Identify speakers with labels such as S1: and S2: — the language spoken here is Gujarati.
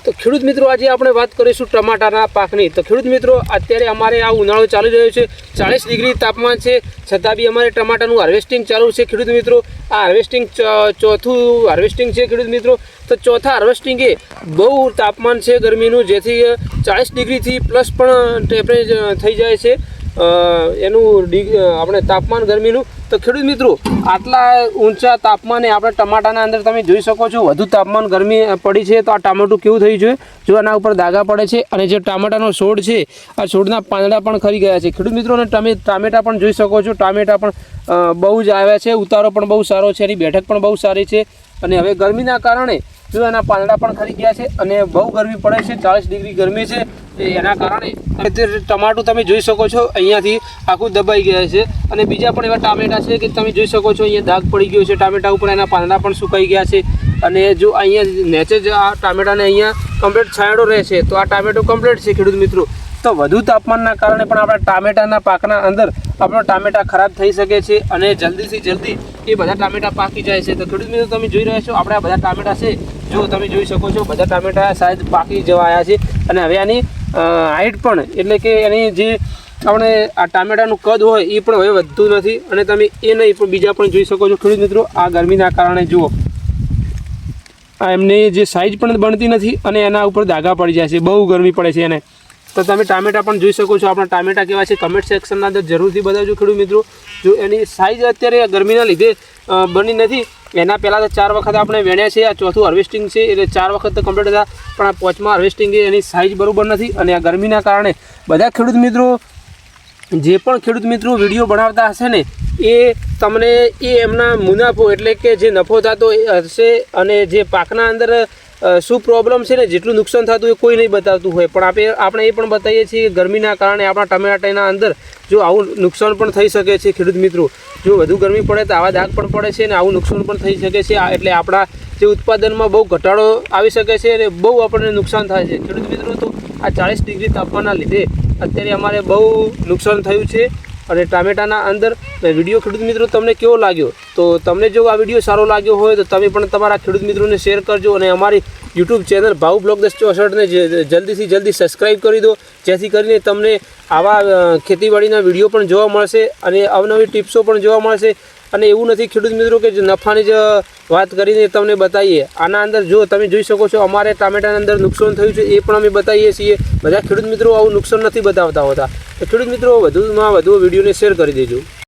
S1: તો ખેડૂત મિત્રો આજે આપણે વાત કરીશું ટમાટાના પાકની। તો ખેડૂત મિત્રો અત્યારે અમારે આ ઉનાળો ચાલી રહ્યો છે, 40 ડિગ્રી તાપમાન છે, છતાં બી અમારે ટમાટાનું હાર્વેસ્ટિંગ ચાલુ છે। ખેડૂત મિત્રો આ હાર્વેસ્ટિંગ ચોથું હાર્વેસ્ટિંગ છે ખેડૂત મિત્રો। તો ચોથા હાર્વેસ્ટિંગે બહુ તાપમાન છે ગરમીનું, જેથી 40 ડિગ્રીથી પ્લસ પણ ટેમ્પરેચર થઈ જાય છે એનું આપણે તાપમાન ગરમીનું। તો ખેડૂત મિત્રો આટલા ઊંચા તાપમાને આપણે ટમાટાના અંદર તમે જોઈ શકો છો વધુ તાપમાન ગરમી પડી છે। તો આ ટામેટું કેવું થયું છે જો આના ઉપર દાગા પડે છે, અને જે ટામેટાનો છોડ છે આ છોડના પાંદડા પણ ખરી ગયા છે ખેડૂત મિત્રો। અને તમે ટામેટા પણ જોઈ શકો છો, ટામેટા પણ બહુ જ આવ્યા છે, ઉતારો પણ બહુ સારો છે, એની બેઠક પણ બહુ સારી છે। અને હવે ગરમીના કારણે જો એના પાંદડા પણ ખરી ગયા છે અને બહુ ગરમી પડે છે, 40 ડિગ્રી ગરમી છે, એના કારણે ટમાટું તમે જોઈ શકો છો અહીંયાથી આખું દબાઈ ગયા છે। અને બીજા પણ એવા ટામેટા છે કે તમે જોઈ શકો છો અહીંયા દાગ પડી ગયો છે ટામેટા ઉપર, એના પાંદડા પણ સુકાઈ ગયા છે। અને જો અહીંયા નેચે જ આ ટામેટાને અહીંયા કમ્પ્લીટ છાંયડો રહે છે, તો આ ટામેટો કમ્પ્લીટ છે ખેડૂત મિત્રો। તો વધુ તાપમાનના કારણે પણ આપણા ટામેટાના પાકના અંદર આપણો ટામેટા ખરાબ થઈ શકે છે, અને જલ્દીથી જલ્દી એ બધા ટામેટા પાકી જાય છે। તો ખેડૂત મિત્રો તમે જોઈ રહ્યા છો આપણે આ બધા ટામેટા છે, જો તમે જોઈ શકો છો બધા ટામેટા સાઈઝ પાકી જવા આવ્યા છે, અને હવે આની હાઈટ પણ એટલે કે એની જે આપણે આ ટામેટાનું કદ હોય એ પણ હવે વધતું નથી, અને તમે એ નહીં પણ બીજા પણ જોઈ શકો છો ખેડૂત મિત્રો। આ ગરમીના કારણે જુઓ આ એમની જે સાઈઝ પણ બનતી નથી, અને એના ઉપર દાગા પડી જાય છે, બહુ ગરમી પડે છે એને। તો તમે ટામેટા પણ જોઈ શકો છો, આપણા ટામેટા કેવા છે કમેન્ટ સેક્શનના અંદર જરૂરથી બતાવજો ખેડૂત મિત્રો। જો એની સાઈઝ અત્યારે ગરમીના લીધે બની નથી, એના પહેલાં તો 4 વખત આપણે વેણ્યા છે, આ ચોથું હાર્વેસ્ટિંગ છે એટલે 4 વખત તો કમ્પ્લીટ હતા, પણ આ 5મા હાર્વેસ્ટિંગ એની સાઈઝ બરાબર નથી, અને આ ગરમીના કારણે બધા ખેડૂત મિત્રો જે પણ ખેડૂત મિત્રો વિડીયો બનાવતા હશે ને એ તમને એ એમના મુનાફો એટલે કે જે નફો થતો હશે, અને જે પાકના અંદર શું પ્રોબ્લેમ છે ને જેટલું નુકસાન થતું એ કોઈ નહીં બતાવતું હોય, પણ આપણે એ પણ બતાવીએ છીએ કે ગરમીના કારણે આપણા ટમેટાના અંદર જો આવું નુકસાન પણ થઈ શકે છે ખેડૂત મિત્રો। જો વધુ ગરમી પડે તો આવા દાગ પણ પડે છે, અને આવું નુકસાન પણ થઈ શકે છે, એટલે આપણા જે ઉત્પાદનમાં બહુ ઘટાડો આવી શકે છે, અને બહુ આપણને નુકસાન થાય છે ખેડૂત મિત્રો। તો આ 40 ડિગ્રી તાપમાનના લીધે અત્યારે અમારે બહુ નુકસાન થયું છે અને ટામેટાના અંદર વિડીયો ખેડૂત મિત્રો તમને કેવો લાગ્યો? તો તમને જો આ વિડીયો સારો લાગ્યો હોય તો તમે પણ તમારા ખેડૂત મિત્રોને શેર કરજો, અને અમારી યુટ્યુબ ચેનલ ભાવ બ્લોગ 1064ને જલ્દીથી જલ્દી સબસ્ક્રાઈબ કરી દો, જેથી કરીને તમને આવા ખેતીવાડીના વિડીયો પણ જોવા મળશે, અને અવનવી ટિપ્સો પણ જોવા મળશે। અને એવું નથી ખેડૂત મિત્રો કે નફાની જ વાત કરીને તમને બતાવીએ, આના અંદર જો તમે જોઈ શકો છો અમારે ટામેટાના અંદર નુકસાન થયું છે એ પણ અમે બતાવીએ છીએ। બધા ખેડૂત મિત્રો આવું નુકસાન નથી બતાવતા હોતા, તો ખેડૂત મિત્રો વધુમાં વધુ વિડીયોને શેર કરી દેજો।